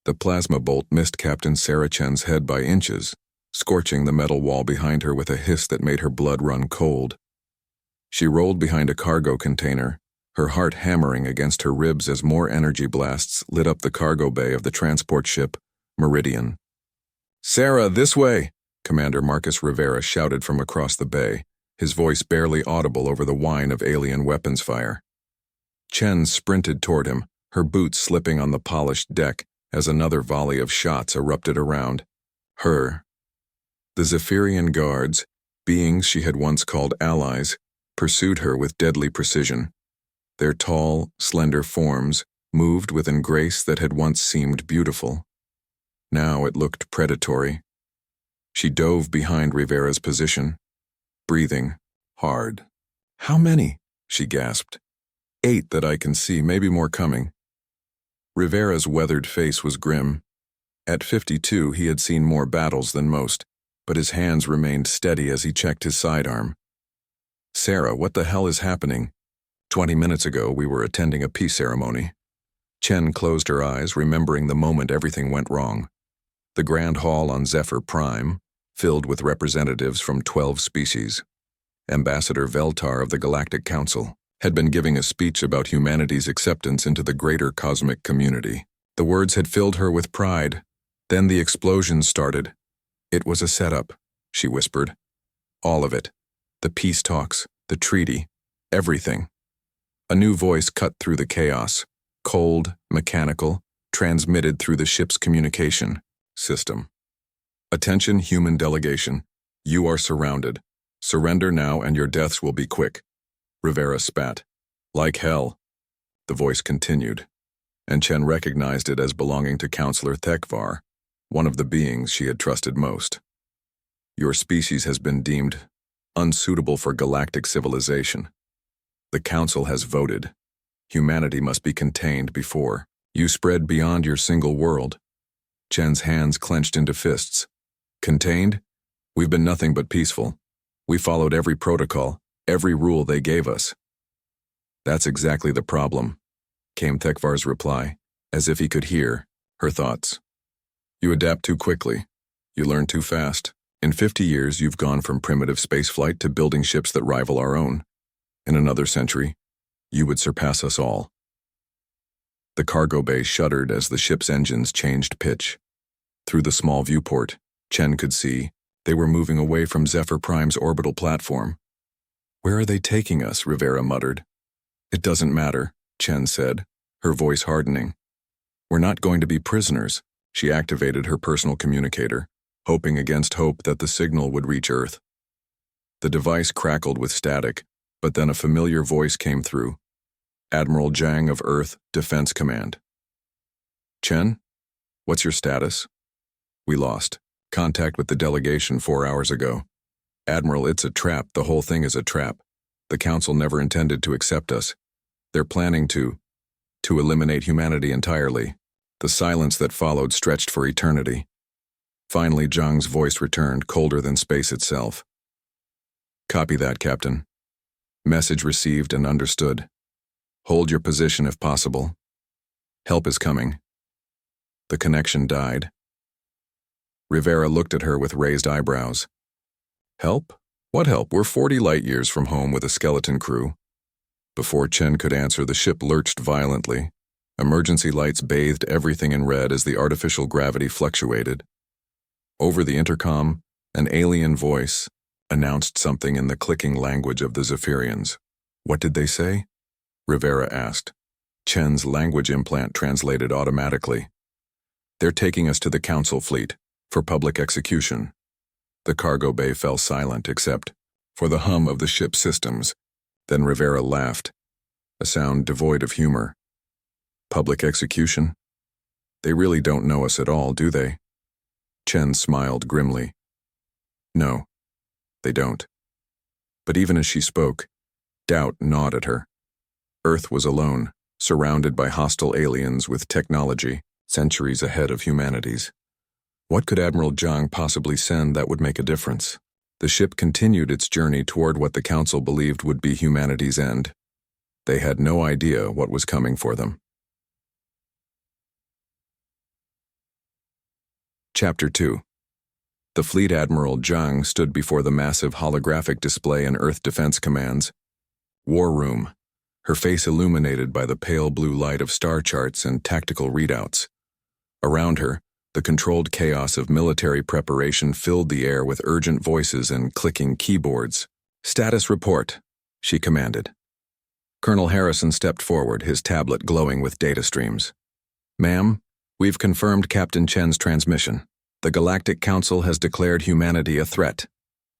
The plasma bolt missed Captain Sarah Chen's head by inches, scorching the metal wall behind her with a hiss that made her blood run cold. She rolled behind a cargo container, her heart hammering against her ribs as more energy blasts lit up the cargo bay of the transport ship, Meridian. "Sarah, this way!" Commander Marcus Rivera shouted from across the bay, his voice barely audible over the whine of alien weapons fire. Chen sprinted toward him, her boots slipping on the polished deck as another volley of shots erupted around her. The Zephyrian guards, beings she had once called allies, pursued her with deadly precision. Their tall, slender forms moved with a grace that had once seemed beautiful. Now it looked predatory. She dove behind Rivera's position, breathing hard. "How many?" she gasped. "8 that I can see, maybe more coming." Rivera's weathered face was grim. At 52, he had seen more battles than most, but his hands remained steady as he checked his sidearm. "Sarah, what the hell is happening? 20 minutes ago, we were attending a peace ceremony." Chen closed her eyes, remembering the moment everything went wrong. The Grand Hall on Zephyr Prime, filled with representatives from 12 species. Ambassador Veltar of the Galactic Council had been giving a speech about humanity's acceptance into the greater cosmic community. The words had filled her with pride. Then the explosions started. "It was a setup," she whispered. "All of it. The peace talks, the treaty, everything." A new voice cut through the chaos, cold, mechanical, transmitted through the ship's communication system. "Attention, human delegation. You are surrounded. Surrender now and your deaths will be quick." Rivera spat. "Like hell." The voice continued, and Chen recognized it as belonging to Counselor Thekvar, one of the beings she had trusted most. "Your species has been deemed unsuitable for galactic civilization. The Council has voted. Humanity must be contained before you spread beyond your single world." Chen's hands clenched into fists. "Contained? We've been nothing but peaceful. We followed every protocol, every rule they gave us." "That's exactly the problem," came Thekvar's reply, as if he could hear her thoughts. "You adapt too quickly. You learn too fast. In 50 years, you've gone from primitive spaceflight to building ships that rival our own. In another century, you would surpass us all." The cargo bay shuddered as the ship's engines changed pitch. Through the small viewport, Chen could see they were moving away from Zephyr Prime's orbital platform. "Where are they taking us?" Rivera muttered. "It doesn't matter," Chen said, her voice hardening. "We're not going to be prisoners." She activated her personal communicator, hoping against hope that the signal would reach Earth. The device crackled with static, but then a familiar voice came through. "Admiral Zhang of Earth Defense Command." "Chen, what's your status?" "We lost contact with the delegation 4 hours ago. Admiral, it's a trap. The whole thing is a trap. The Council never intended to accept us. They're planning to eliminate humanity entirely." The silence that followed stretched for eternity. Finally, Zhang's voice returned, colder than space itself. "Copy that, Captain. Message received and understood. Hold your position if possible. Help is coming." The connection died. Rivera looked at her with raised eyebrows. "Help? What help? We're 40 light years from home with a skeleton crew." Before Chen could answer, the ship lurched violently. Emergency lights bathed everything in red as the artificial gravity fluctuated. Over the intercom, an alien voice announced something in the clicking language of the Zephyrians. "What did they say?" Rivera asked. Chen's language implant translated automatically. "They're taking us to the Council fleet for public execution." The cargo bay fell silent except for the hum of the ship's systems. Then Rivera laughed, a sound devoid of humor. "Public execution? They really don't know us at all, do they?" Chen smiled grimly. "No, they don't." But even as she spoke, doubt gnawed at her. Earth was alone, surrounded by hostile aliens with technology centuries ahead of humanity's. What could Admiral Zhang possibly send that would make a difference? The ship continued its journey toward what the Council believed would be humanity's end. They had no idea what was coming for them. Chapter 2. The Fleet Admiral Zhang stood before the massive holographic display in Earth Defense Command's War Room, her face illuminated by the pale blue light of star charts and tactical readouts. Around her, the controlled chaos of military preparation filled the air with urgent voices and clicking keyboards. "Status report," she commanded. Colonel Harrison stepped forward, his tablet glowing with data streams. "Ma'am, we've confirmed Captain Chen's transmission. The Galactic Council has declared humanity a threat.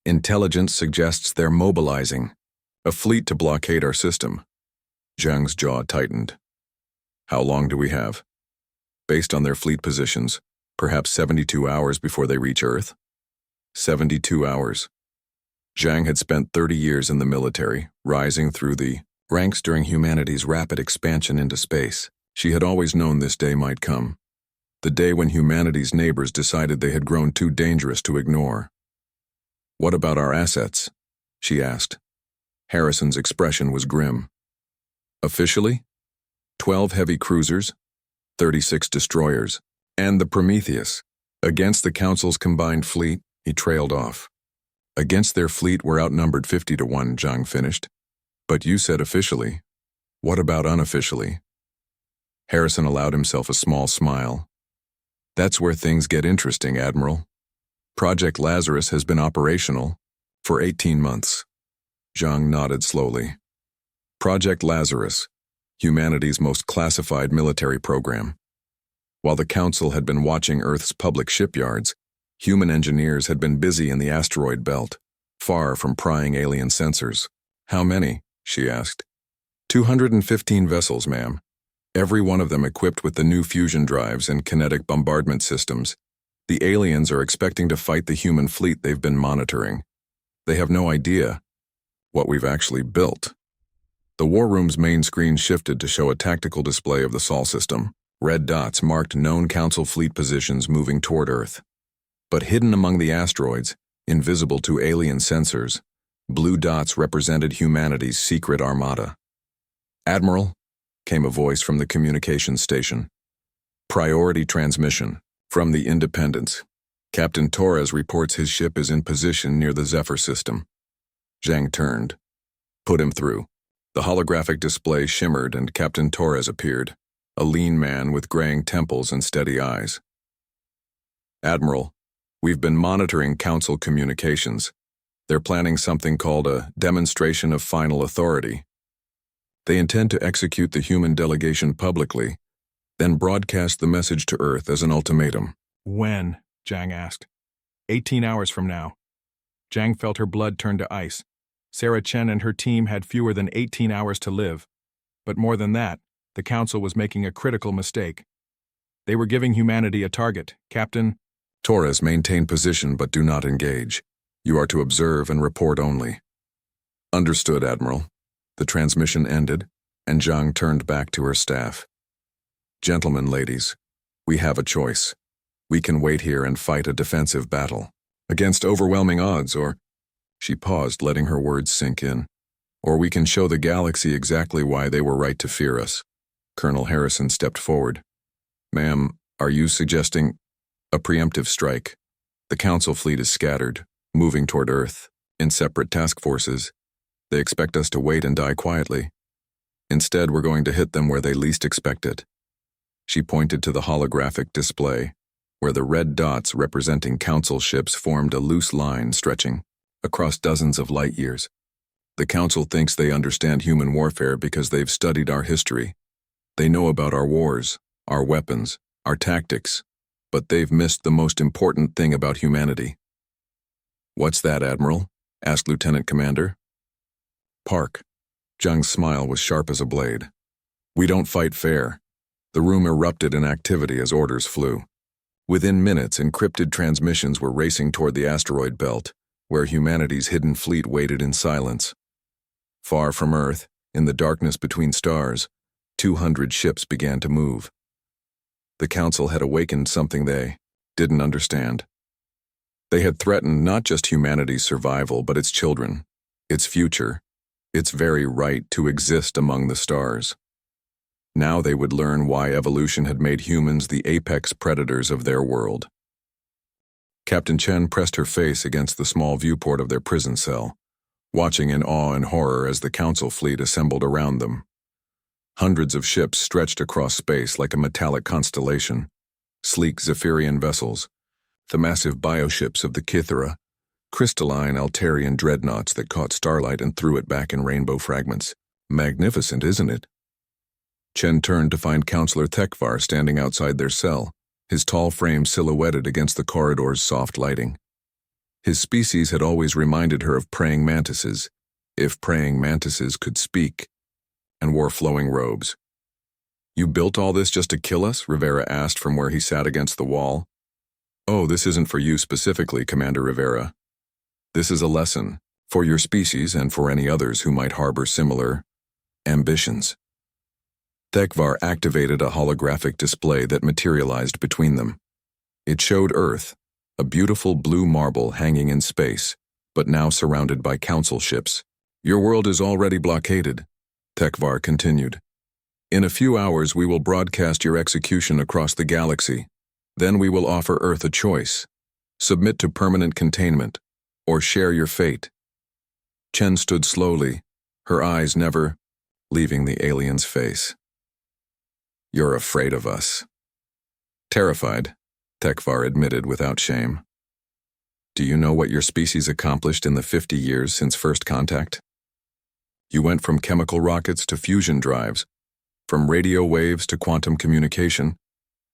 Intelligence suggests they're mobilizing a fleet to blockade our system." Zhang's jaw tightened. "How long do we have?" "Based on their fleet positions, perhaps 72 hours before they reach Earth." 72 hours. Zhang had spent 30 years in the military, rising through the ranks during humanity's rapid expansion into space. She had always known this day might come. The day when humanity's neighbors decided they had grown too dangerous to ignore. "What about our assets?" she asked. Harrison's expression was grim. "Officially, 12 heavy cruisers, 36 destroyers, and the Prometheus. Against the Council's combined fleet," he trailed off. "Against their fleet we're outnumbered 50-1, Zhang finished. "But you said officially. What about unofficially?" Harrison allowed himself a small smile. "That's where things get interesting, Admiral. Project Lazarus has been operational for 18 months. Zhang nodded slowly. Project Lazarus, humanity's most classified military program. While the Council had been watching Earth's public shipyards, human engineers had been busy in the asteroid belt, far from prying alien sensors. "How many?" she asked. 215 vessels, ma'am. Every one of them equipped with the new fusion drives and kinetic bombardment systems. The aliens are expecting to fight the human fleet they've been monitoring. They have no idea what we've actually built." The war room's main screen shifted to show a tactical display of the Sol system. Red dots marked known Council fleet positions moving toward Earth. But hidden among the asteroids, invisible to alien sensors, blue dots represented humanity's secret armada. "Admiral," came a voice from the communications station. "Priority transmission from the Independence. Captain Torres reports his ship is in position near the Zephyr system." Zhang turned. "Put him through." The holographic display shimmered and Captain Torres appeared, a lean man with graying temples and steady eyes. "Admiral, we've been monitoring Council communications. They're planning something called a demonstration of final authority. They intend to execute the human delegation publicly, then broadcast the message to Earth as an ultimatum." "When?" Zhang asked. 18 hours from now." Zhang felt her blood turn to ice. Sarah Chen and her team had fewer than 18 hours to live. But more than that, the Council was making a critical mistake. They were giving humanity a target. "Captain..." "Torres, maintain position but do not engage. You are to observe and report only." "Understood, Admiral." The transmission ended, and Zhang turned back to her staff. "Gentlemen, ladies, we have a choice. We can wait here and fight a defensive battle against overwhelming odds, or..." She paused, letting her words sink in. "Or we can show the galaxy exactly why they were right to fear us." Colonel Harrison stepped forward. "Ma'am, are you suggesting a preemptive strike? The Council fleet is scattered, moving toward Earth, in separate task forces. They expect us to wait and die quietly. Instead, we're going to hit them where they least expect it." She pointed to the holographic display, where the red dots representing Council ships formed a loose line stretching across dozens of light years. "The Council thinks they understand human warfare because they've studied our history. They know about our wars, our weapons, our tactics, but they've missed the most important thing about humanity." "What's that, Admiral?" asked Lieutenant Commander. "Park." Zhang's smile was sharp as a blade. "We don't fight fair." The room erupted in activity as orders flew. Within minutes, encrypted transmissions were racing toward the asteroid belt, where humanity's hidden fleet waited in silence. Far from Earth, in the darkness between stars, 200 ships began to move. The Council had awakened something they didn't understand. They had threatened not just humanity's survival, but its children, its future, its very right to exist among the stars. Now they would learn why evolution had made humans the apex predators of their world. Captain Chen pressed her face against the small viewport of their prison cell, watching in awe and horror as the council fleet assembled around them. Hundreds of ships stretched across space like a metallic constellation, sleek Zephyrian vessels, the massive bioships of the Kythera, crystalline Altarian dreadnoughts that caught starlight and threw it back in rainbow fragments. Magnificent, isn't it? Chen turned to find Counselor Thekvar standing outside their cell, his tall frame silhouetted against the corridor's soft lighting. His species had always reminded her of praying mantises, if praying mantises could speak, and wore flowing robes. "You built all this just to kill us?" Rivera asked from where he sat against the wall. "Oh, this isn't for you specifically, Commander Rivera. This is a lesson for your species and for any others who might harbor similar ambitions." Thekvar activated a holographic display that materialized between them. It showed Earth, a beautiful blue marble hanging in space, but now surrounded by council ships. "Your world is already blockaded," Thekvar continued. "In a few hours we will broadcast your execution across the galaxy. Then we will offer Earth a choice: submit to permanent containment, or share your fate." Chen stood slowly, her eyes never leaving the alien's face. "You're afraid of us." "Terrified," Thekvar admitted without shame. "Do you know what your species accomplished in the 50 years since first contact? You went from chemical rockets to fusion drives, from radio waves to quantum communication,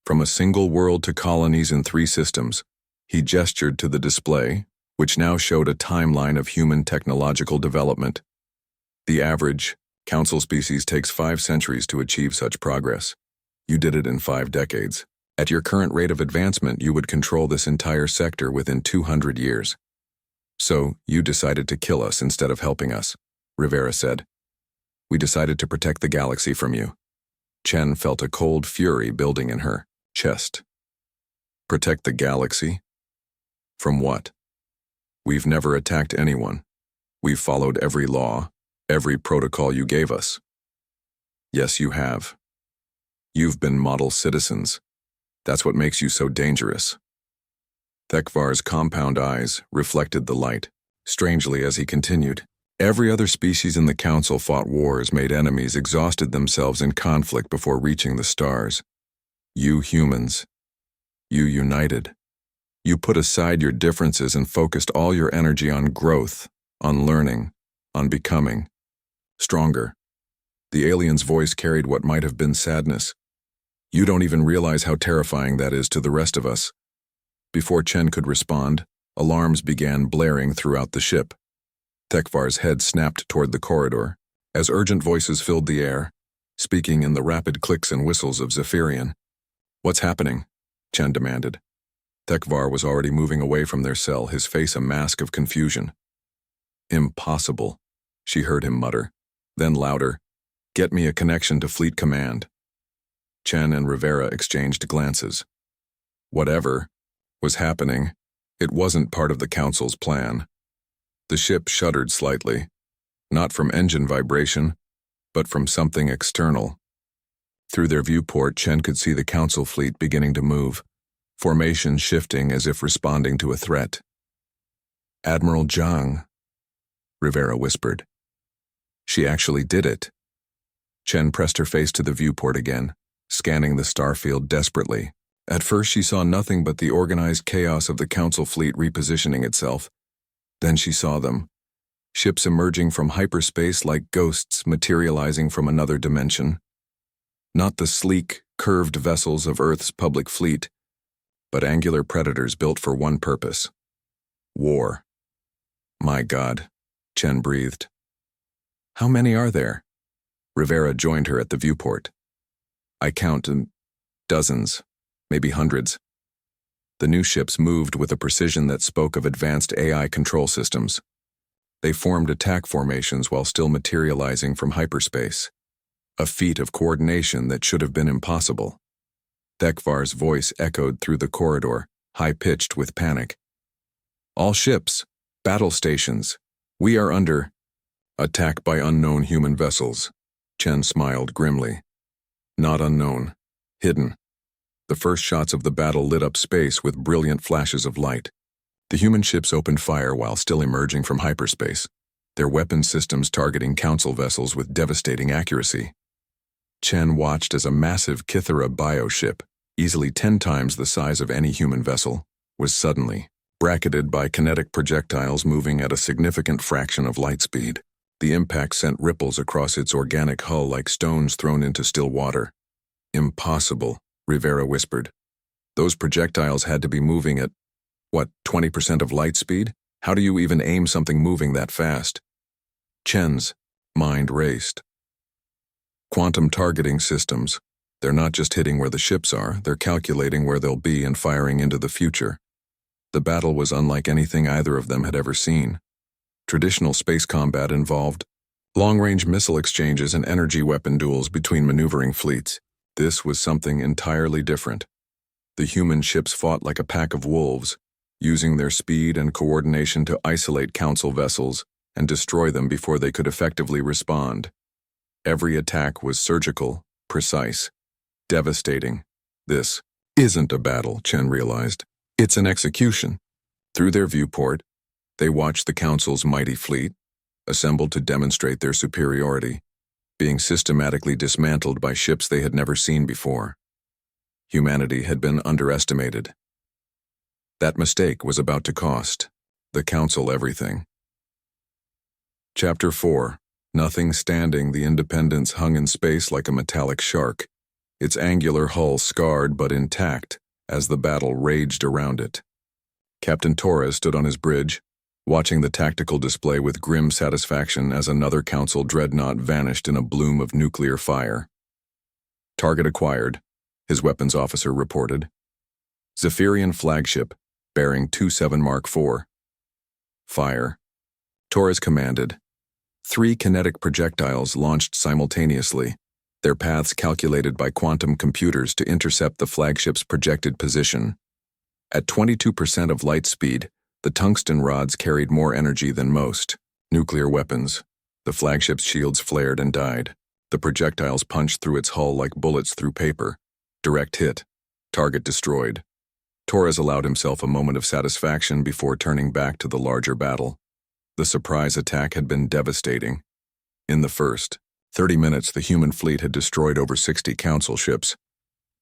from a single world to colonies in 3 systems." He gestured to the display, which now showed a timeline of human technological development. "The average council species takes 5 centuries to achieve such progress. You did it in 5 decades. At your current rate of advancement, you would control this entire sector within 200 years. So, you decided to kill us instead of helping us," Rivera said. "We decided to protect the galaxy from you." Chen felt a cold fury building in her chest. "Protect the galaxy? From what? We've never attacked anyone. We've followed every law, every protocol you gave us." "Yes, you have. You've been model citizens. That's what makes you so dangerous." Thekvar's compound eyes reflected the light, strangely as he continued. "Every other species in the council fought wars, made enemies, exhausted themselves in conflict before reaching the stars. You humans, you united. You put aside your differences and focused all your energy on growth, on learning, on becoming stronger." The alien's voice carried what might have been sadness. "You don't even realize how terrifying that is to the rest of us." Before Chen could respond, alarms began blaring throughout the ship. Thekvar's head snapped toward the corridor, as urgent voices filled the air, speaking in the rapid clicks and whistles of Zephyrian. "What's happening?" Chen demanded. Thekvar was already moving away from their cell, his face a mask of confusion. "Impossible," she heard him mutter. Then louder, "Get me a connection to Fleet Command." Chen and Rivera exchanged glances. Whatever was happening, it wasn't part of the Council's plan. The ship shuddered slightly, not from engine vibration, but from something external. Through their viewport, Chen could see the Council fleet beginning to move, formation shifting as if responding to a threat. "Admiral Zhang," Rivera whispered. "She actually did it." Chen pressed her face to the viewport again, scanning the starfield desperately. At first she saw nothing but the organized chaos of the Council fleet repositioning itself. Then she saw them, ships emerging from hyperspace like ghosts materializing from another dimension. Not the sleek, curved vessels of Earth's public fleet, but angular predators built for one purpose: war. "My God," Chen breathed. "How many are there?" Rivera joined her at the viewport. "I count dozens, maybe hundreds." The new ships moved with a precision that spoke of advanced AI control systems. They formed attack formations while still materializing from hyperspace, a feat of coordination that should have been impossible. Thekvar's voice echoed through the corridor, high-pitched with panic. "All ships, battle stations, we are under attack by unknown human vessels." Chen smiled grimly. "Not unknown, hidden." The first shots of the battle lit up space with brilliant flashes of light. The human ships opened fire while still emerging from hyperspace, their weapon systems targeting council vessels with devastating accuracy. Chen watched as a massive Kythera bioship, easily 10 times the size of any human vessel, was suddenly bracketed by kinetic projectiles moving at a significant fraction of light speed. The impact sent ripples across its organic hull like stones thrown into still water. Impossible, Rivera whispered. Those projectiles had to be moving at, 20% of light speed? How do you even aim something moving that fast? Chen's mind raced. Quantum targeting systems. They're not just hitting where the ships are, they're calculating where they'll be and firing into the future. The battle was unlike anything either of them had ever seen. Traditional space combat involved long-range missile exchanges and energy weapon duels between maneuvering fleets. This was something entirely different. The human ships fought like a pack of wolves, using their speed and coordination to isolate council vessels and destroy them before they could effectively respond. Every attack was surgical, precise, devastating. This isn't a battle, Chen realized. It's an execution. Through their viewport, they watched the council's mighty fleet, assembled to demonstrate their superiority, being systematically dismantled by ships they had never seen before. Humanity had been underestimated. That mistake was about to cost the Council everything. Chapter 4. Nothing standing, the Independence hung in space like a metallic shark, its angular hull scarred but intact as the battle raged around it. Captain Torres stood on his bridge, watching the tactical display with grim satisfaction as another Council dreadnought vanished in a bloom of nuclear fire. Target acquired, his weapons officer reported. Zephyrian flagship, bearing 27 Mark IV. Fire. Torres commanded. 3 kinetic projectiles launched simultaneously, their paths calculated by quantum computers to intercept the flagship's projected position. At 22% of light speed, the tungsten rods carried more energy than most nuclear weapons. The flagship's shields flared and died. The projectiles punched through its hull like bullets through paper. Direct hit. Target destroyed. Torres allowed himself a moment of satisfaction before turning back to the larger battle. The surprise attack had been devastating. In the first 30 minutes, the human fleet had destroyed over 60 council ships,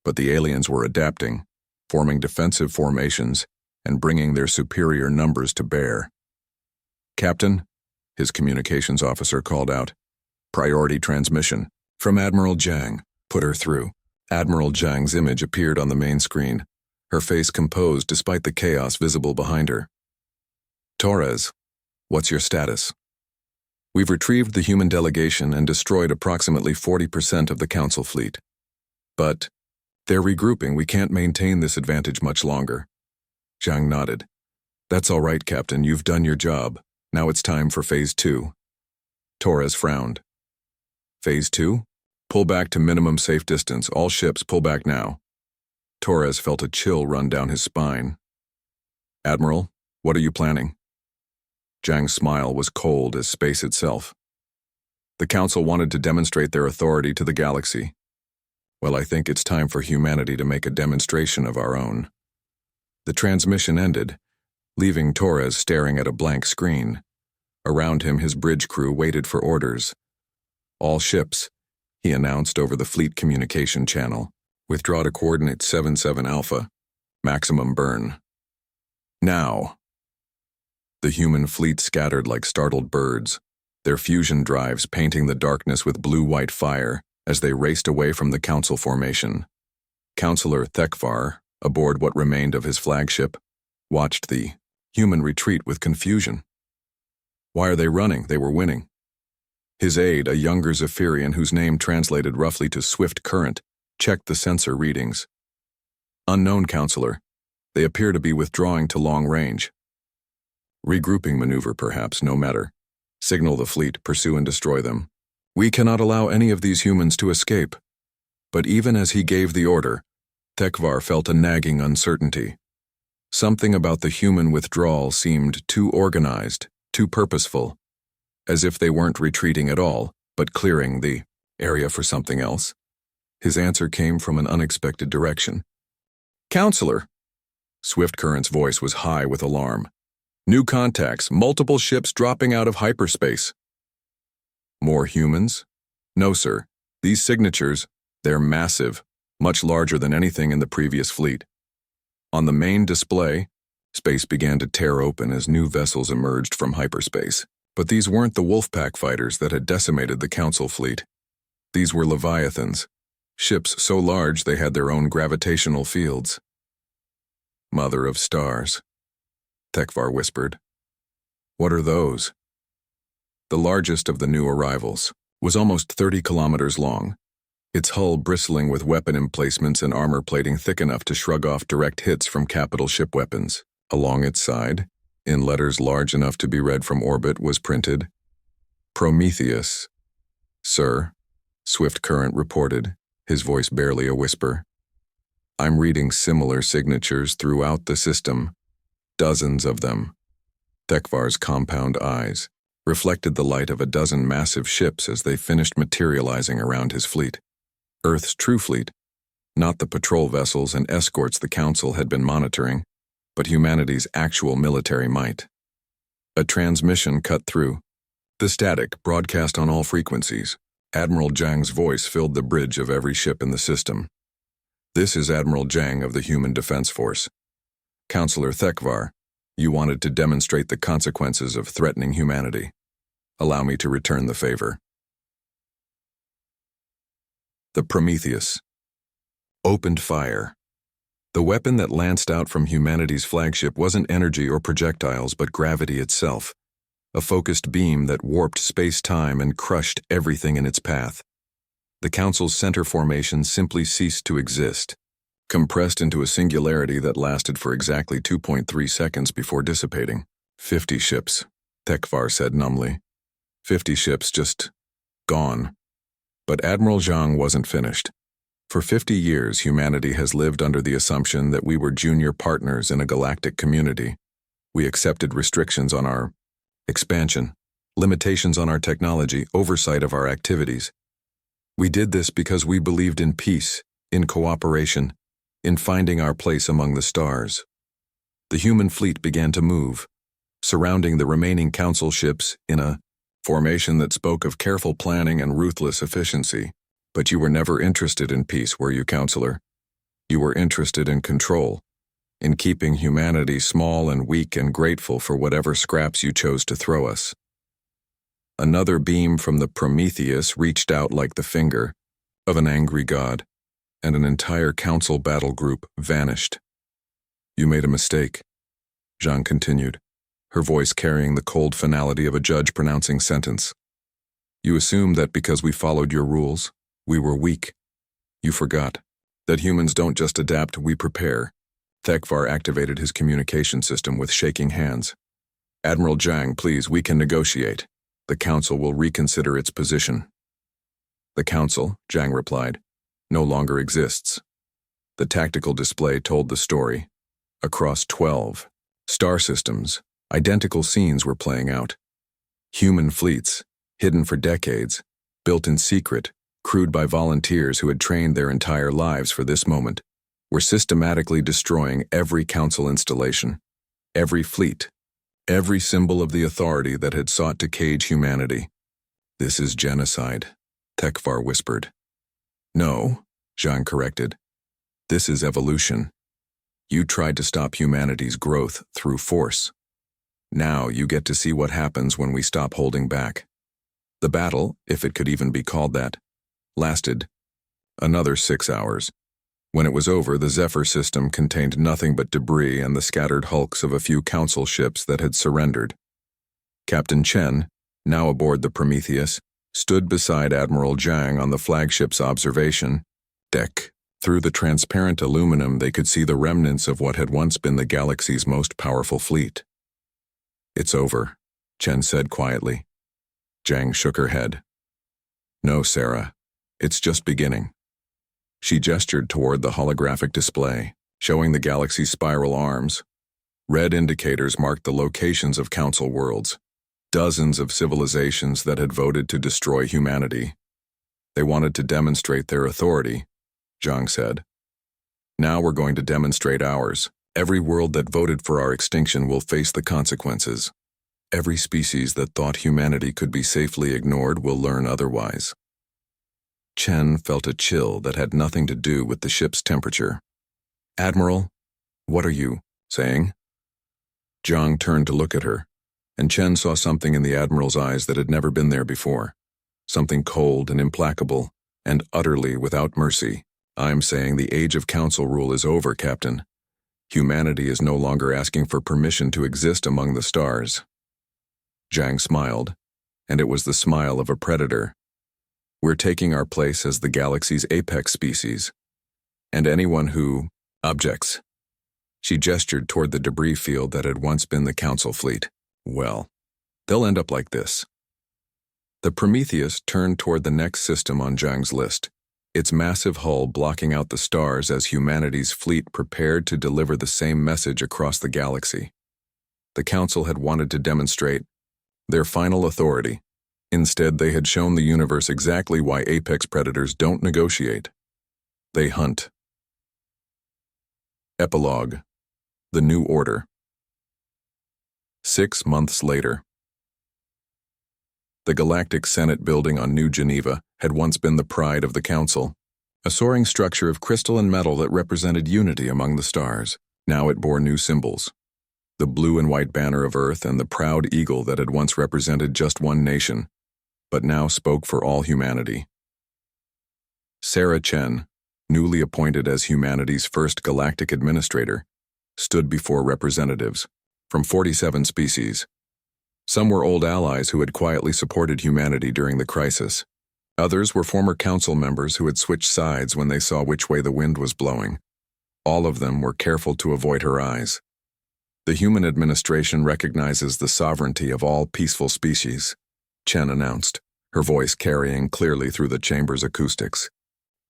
but the aliens were adapting, forming defensive formations, and bringing their superior numbers to bear. "Captain," his communications officer called out. "Priority transmission. From Admiral Zhang. Put her through." Admiral Zhang's image appeared on the main screen, her face composed despite the chaos visible behind her. "Torres, what's your status?" "We've retrieved the human delegation and destroyed approximately 40% of the Council fleet. But they're regrouping. We can't maintain this advantage much longer." Zhang nodded. "That's all right, Captain. You've done your job. Now it's time for Phase 2. Torres frowned. "Phase 2? Pull back to minimum safe distance. All ships pull back now." Torres felt a chill run down his spine. "Admiral, what are you planning?" Zhang's smile was cold as space itself. "The Council wanted to demonstrate their authority to the galaxy. Well, I think it's time for humanity to make a demonstration of our own." The transmission ended, leaving Torres staring at a blank screen. Around him, his bridge crew waited for orders. "All ships," he announced over the fleet communication channel. "Withdraw to coordinate 77 Alpha. Maximum burn. Now." The human fleet scattered like startled birds, their fusion drives painting the darkness with blue-white fire as they raced away from the Council formation. Councillor Thekvar, aboard what remained of his flagship, watched the human retreat with confusion. Why are they running? They were winning. His aide, a younger Zephyrian whose name translated roughly to swift current, checked the sensor readings. "Unknown, Councillor. They appear to be withdrawing to long range." "Regrouping maneuver, perhaps, no matter. Signal the fleet, pursue and destroy them. We cannot allow any of these humans to escape." But even as he gave the order, Thekvar felt a nagging uncertainty. Something about the human withdrawal seemed too organized, too purposeful, as if they weren't retreating at all, but clearing the area for something else. His answer came from an unexpected direction. "Counselor!" Swift Current's voice was high with alarm. New contacts, multiple ships dropping out of hyperspace. More humans? No, sir. These signatures, they're massive, much larger than anything in the previous fleet. On the main display, space began to tear open as new vessels emerged from hyperspace. But these weren't the Wolfpack fighters that had decimated the Council fleet. These were Leviathans, ships so large they had their own gravitational fields. Mother of stars, Tekvar whispered. What are those? The largest of the new arrivals was almost 30 kilometers long, its hull bristling with weapon emplacements and armor plating thick enough to shrug off direct hits from capital ship weapons. Along its side, in letters large enough to be read from orbit, was printed, Prometheus. Sir, Swift Current reported, his voice barely a whisper. I'm reading similar signatures throughout the system, dozens of them. Tekvar's compound eyes reflected the light of a dozen massive ships as they finished materializing around his fleet. Earth's true fleet, not the patrol vessels and escorts the Council had been monitoring, but humanity's actual military might. A transmission cut through. The static broadcast on all frequencies. Admiral Zhang's voice filled the bridge of every ship in the system. This is Admiral Zhang of the Human Defense Force. Counselor Tekvar, you wanted to demonstrate the consequences of threatening humanity. Allow me to return the favor. The Prometheus opened fire. The weapon that lanced out from humanity's flagship wasn't energy or projectiles, but gravity itself, a focused beam that warped space-time and crushed everything in its path. The Council's center formation simply ceased to exist, compressed into a singularity that lasted for exactly 2.3 seconds before dissipating. 50 ships, Tekvar said numbly. 50 ships just gone. But Admiral Zhang wasn't finished. For 50 years, humanity has lived under the assumption that we were junior partners in a galactic community. We accepted restrictions on our expansion, limitations on our technology, oversight of our activities. We did this because we believed in peace, in cooperation, in finding our place among the stars. The human fleet began to move, surrounding the remaining Council ships in a formation that spoke of careful planning and ruthless efficiency. But you were never interested in peace, were you, Counselor? You were interested in control, in keeping humanity small and weak and grateful for whatever scraps you chose to throw us. Another beam from the Prometheus reached out like the finger of an angry god, and an entire Council battle group vanished. You made a mistake, Zhang continued, her voice carrying the cold finality of a judge pronouncing sentence. You assumed that because we followed your rules, we were weak. You forgot that humans don't just adapt, we prepare. Tekvar activated his communication system with shaking hands. Admiral Zhang, please, we can negotiate. The Council will reconsider its position. The Council, Zhang replied, no longer exists. The tactical display told the story. Across 12 star systems, identical scenes were playing out. Human fleets, hidden for decades, built in secret, crewed by volunteers who had trained their entire lives for this moment, were systematically destroying every Council installation, every fleet, every symbol of the authority that had sought to cage humanity. This is genocide, Tekvar whispered. No, Zhang corrected. This is evolution. You tried to stop humanity's growth through force. Now you get to see what happens when we stop holding back. The battle, if it could even be called that, lasted another 6 hours. When it was over, the Zephyr system contained nothing but debris and the scattered hulks of a few Council ships that had surrendered. Captain Chen, now aboard the Prometheus, stood beside Admiral Zhang on the flagship's observation deck. Through the transparent aluminum, they could see the remnants of what had once been the galaxy's most powerful fleet. It's over, Chen said quietly. Zhang shook her head. No, Sarah. It's just beginning. She gestured toward the holographic display, showing the galaxy's spiral arms. Red indicators marked the locations of Council worlds, dozens of civilizations that had voted to destroy humanity. They wanted to demonstrate their authority, Zhang said. Now we're going to demonstrate ours. Every world that voted for our extinction will face the consequences. Every species that thought humanity could be safely ignored will learn otherwise. Chen felt a chill that had nothing to do with the ship's temperature. "Admiral, what are you saying?" Zhang turned to look at her, and Chen saw something in the Admiral's eyes that had never been there before. Something cold and implacable, and utterly without mercy. "I'm saying the age of council rule is over, Captain. Humanity is no longer asking for permission to exist among the stars." Zhang smiled, and it was the smile of a predator. "We're taking our place as the galaxy's apex species, and anyone who objects." She gestured toward the debris field that had once been the council fleet. "Well, they'll end up like this." The Prometheus turned toward the next system on Zhang's list, its massive hull blocking out the stars as humanity's fleet prepared to deliver the same message across the galaxy. The council had wanted to demonstrate their final authority. Instead, they had shown the universe exactly why apex predators don't negotiate. They hunt. Epilogue: The New Order. 6 months later. The Galactic Senate building on New Geneva had once been the pride of the Council, a soaring structure of crystal and metal that represented unity among the stars. Now it bore new symbols: the blue and white banner of Earth and the proud eagle that had once represented just one nation, but now spoke for all humanity. Sarah Chen, newly appointed as humanity's first galactic administrator, stood before representatives from 47 species. Some were old allies who had quietly supported humanity during the crisis. Others were former council members who had switched sides when they saw which way the wind was blowing. All of them were careful to avoid her eyes. "The human administration recognizes the sovereignty of all peaceful species," Chen announced, her voice carrying clearly through the chamber's acoustics.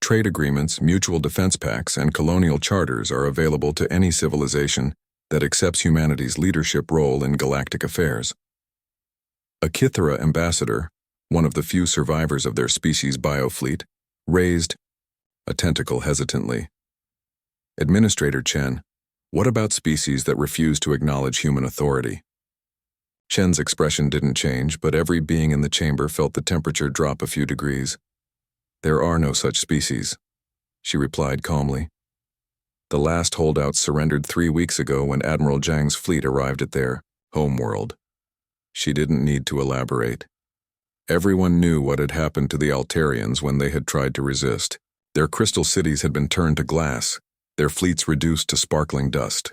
"Trade agreements, mutual defense pacts, and colonial charters are available to any civilization that accepts humanity's leadership role in galactic affairs." A Kithara ambassador, one of the few survivors of their species' biofleet, raised a tentacle hesitantly. "Administrator Chen, what about species that refuse to acknowledge human authority?" Chen's expression didn't change, but every being in the chamber felt the temperature drop a few degrees. "There are no such species," she replied calmly. "The last holdouts surrendered 3 weeks ago when Admiral Zhang's fleet arrived at their homeworld." She didn't need to elaborate. Everyone knew what had happened to the Altarians when they had tried to resist. Their crystal cities had been turned to glass, their fleets reduced to sparkling dust.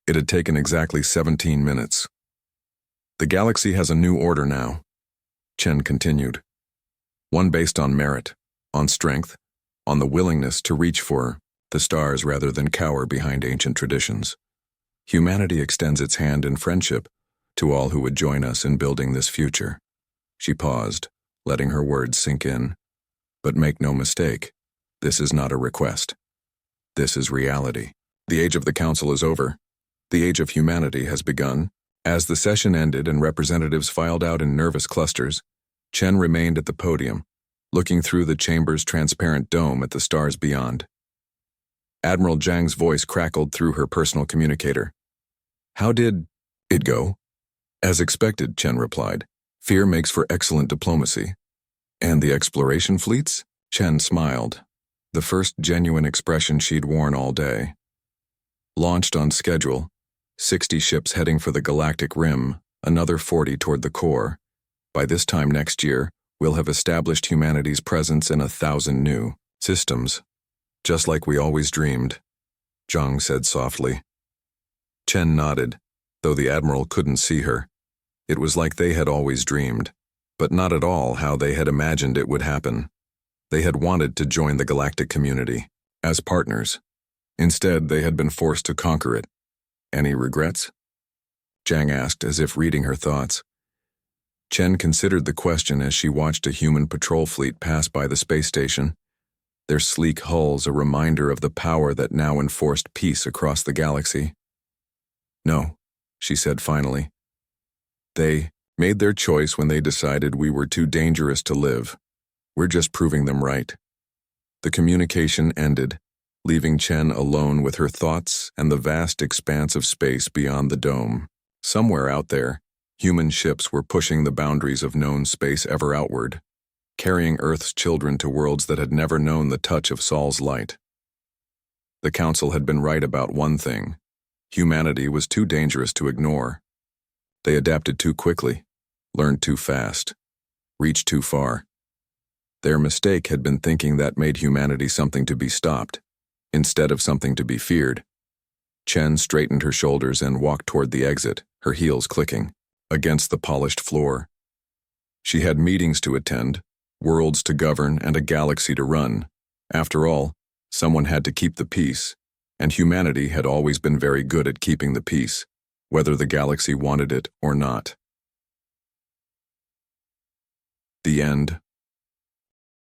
It had taken exactly 17 minutes. "The galaxy has a new order now," Chen continued. "One based on merit, on strength, on the willingness to reach for the stars rather than cower behind ancient traditions. Humanity extends its hand in friendship to all who would join us in building this future." She paused, letting her words sink in. "But make no mistake, this is not a request. This is reality. The age of the Council is over. The age of humanity has begun." As the session ended and representatives filed out in nervous clusters, Chen remained at the podium, looking through the chamber's transparent dome at the stars beyond. Admiral Zhang's voice crackled through her personal communicator. "How did it go?" "As expected," Chen replied. "Fear makes for excellent diplomacy." "And the exploration fleets?" Chen smiled, the first genuine expression she'd worn all day. "Launched on schedule, 60 ships heading for the galactic rim, another 40 toward the core. By this time next year, we'll have established humanity's presence in 1,000 new systems. Just like we always dreamed," Zhang said softly. Chen nodded, though the Admiral couldn't see her. It was like they had always dreamed, but not at all how they had imagined it would happen. They had wanted to join the galactic community, as partners. Instead, they had been forced to conquer it. "Any regrets?" Zhang asked, as if reading her thoughts. Chen considered the question as she watched a human patrol fleet pass by the space station, their sleek hulls a reminder of the power that now enforced peace across the galaxy. "No," she said finally. "They made their choice when they decided we were too dangerous to live. We're just proving them right." The communication ended, leaving Chen alone with her thoughts and the vast expanse of space beyond the dome. Somewhere out there, human ships were pushing the boundaries of known space ever outward, carrying Earth's children to worlds that had never known the touch of Sol's light. The Council had been right about one thing: humanity was too dangerous to ignore. They adapted too quickly, learned too fast, reached too far. Their mistake had been thinking that made humanity something to be stopped, instead of something to be feared. Chen straightened her shoulders and walked toward the exit, her heels clicking against the polished floor. She had meetings to attend, worlds to govern, and a galaxy to run. After all, someone had to keep the peace, and humanity had always been very good at keeping the peace, whether the galaxy wanted it or not. The end.